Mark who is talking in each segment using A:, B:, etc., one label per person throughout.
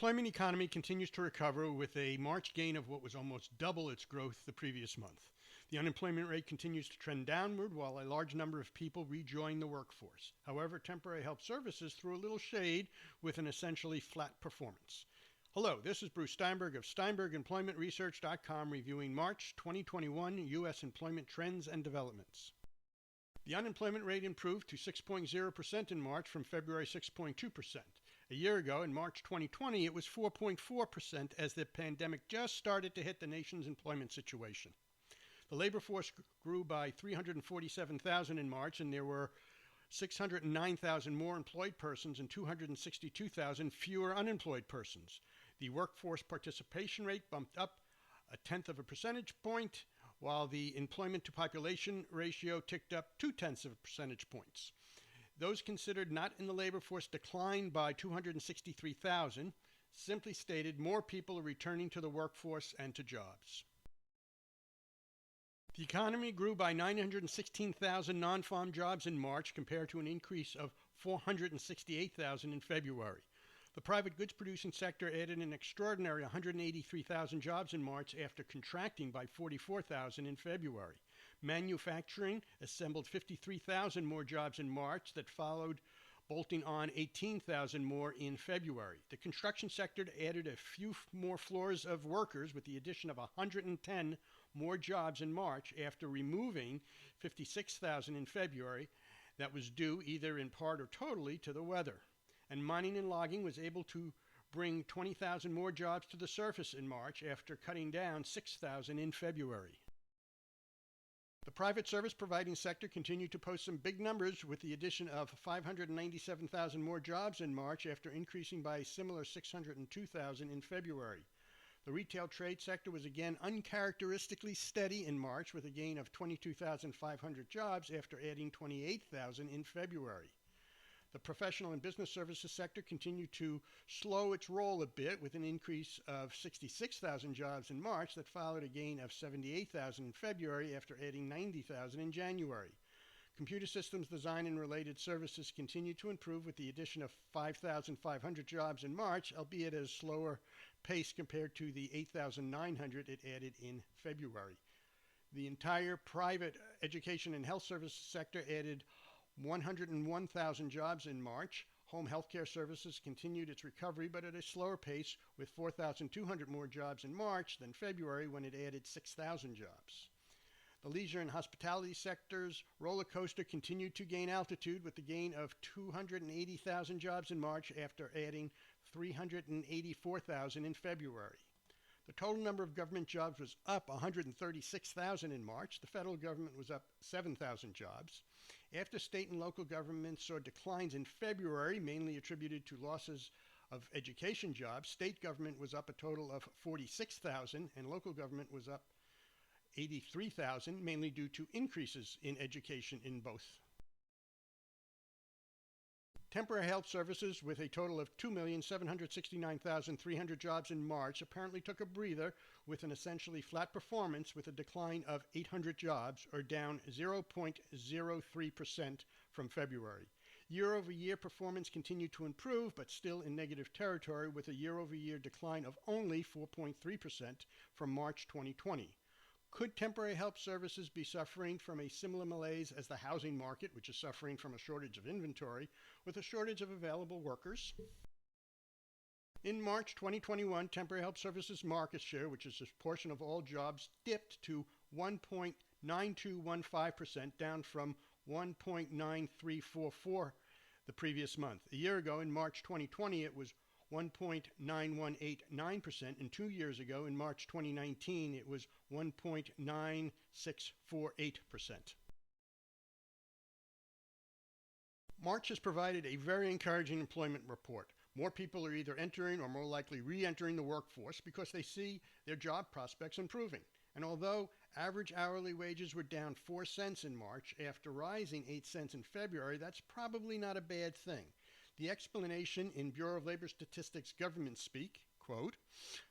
A: employment economy continues to recover with a March gain of what was almost double its growth the previous month. The unemployment rate continues to trend downward while a large number of people rejoin the workforce. However, temporary help services threw a little shade with an essentially flat performance. Hello, this is Bruce Steinberg of SteinbergEmploymentResearch.com reviewing March 2021 U.S. employment trends and developments. The unemployment rate improved to 6.0% in March from February 6.2%. A year ago, in March 2020, it was 4.4% as the pandemic just started to hit the nation's employment situation. The labor force grew by 347,000 in March, and there were 609,000 more employed persons and 262,000 fewer unemployed persons. The workforce participation rate bumped up 0.1 of a percentage point, while the employment to population ratio ticked up 0.2 percentage points. Those considered not in the labor force declined by 263,000. Simply stated, more people are returning to the workforce and to jobs. The economy grew by 916,000 non-farm jobs in March compared to an increase of 468,000 in February. The private goods producing sector added an extraordinary 183,000 jobs in March after contracting by 44,000 in February. Manufacturing assembled 53,000 more jobs in March that followed bolting on 18,000 more in February. The construction sector added a few more floors of workers with the addition of 110 more jobs in March after removing 56,000 in February that was due either in part or totally to the weather. And mining and logging was able to bring 20,000 more jobs to the surface in March after cutting down 6,000 in February. The private service providing sector continued to post some big numbers with the addition of 597,000 more jobs in March after increasing by a similar 602,000 in February. The retail trade sector was again uncharacteristically steady in March with a gain of 22,500 jobs after adding 28,000 in February. The professional and business services sector continued to slow its roll a bit with an increase of 66,000 jobs in March that followed a gain of 78,000 in February after adding 90,000 in January. Computer systems design and related services continued to improve with the addition of 5,500 jobs in March, albeit at a slower pace compared to the 8,900 it added in February. The entire private education and health services sector added 101,000 jobs in March. Home healthcare services continued its recovery, but at a slower pace with 4,200 more jobs in March than February when it added 6,000 jobs. The leisure and hospitality sector's roller coaster continued to gain altitude with the gain of 280,000 jobs in March after adding 384,000 in February. The total number of government jobs was up 136,000 in March. The federal government was up 7,000 jobs. After state and local governments saw declines in February, mainly attributed to losses of education jobs, state government was up a total of 46,000 and local government was up 83,000, mainly due to increases in education in both. Temporary health services with a total of 2,769,300 jobs in March apparently took a breather with an essentially flat performance with a decline of 800 jobs or down 0.03% from February. Year-over-year performance continued to improve but still in negative territory with a year-over-year decline of only 4.3% from March 2020. Could temporary help services be suffering from a similar malaise as the housing market, which is suffering from a shortage of inventory, with a shortage of available workers? In March 2021, temporary help services market share, which is a portion of all jobs, dipped to 1.9215%, down from 1.9344 the previous month. A year ago, in March 2020, it was 1.9189%, and 2 years ago, in March 2019, it was 1.9648%. March has provided a very encouraging employment report. More people are either entering or more likely re-entering the workforce because they see their job prospects improving. And although average hourly wages were down 4 cents in March after rising 8 cents in February, that's probably not a bad thing. The explanation in Bureau of Labor Statistics government speak, quote,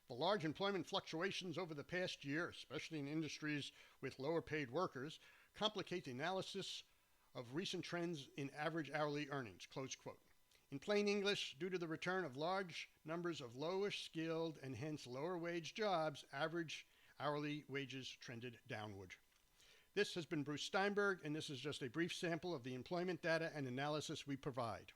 A: the large employment fluctuations over the past year, especially in industries with lower paid workers, complicate the analysis of recent trends in average hourly earnings, close quote. In plain English, due to the return of large numbers of lower skilled and hence lower wage jobs, average hourly wages trended downward. This has been Bruce Steinberg, and this is just a brief sample of the employment data and analysis we provide.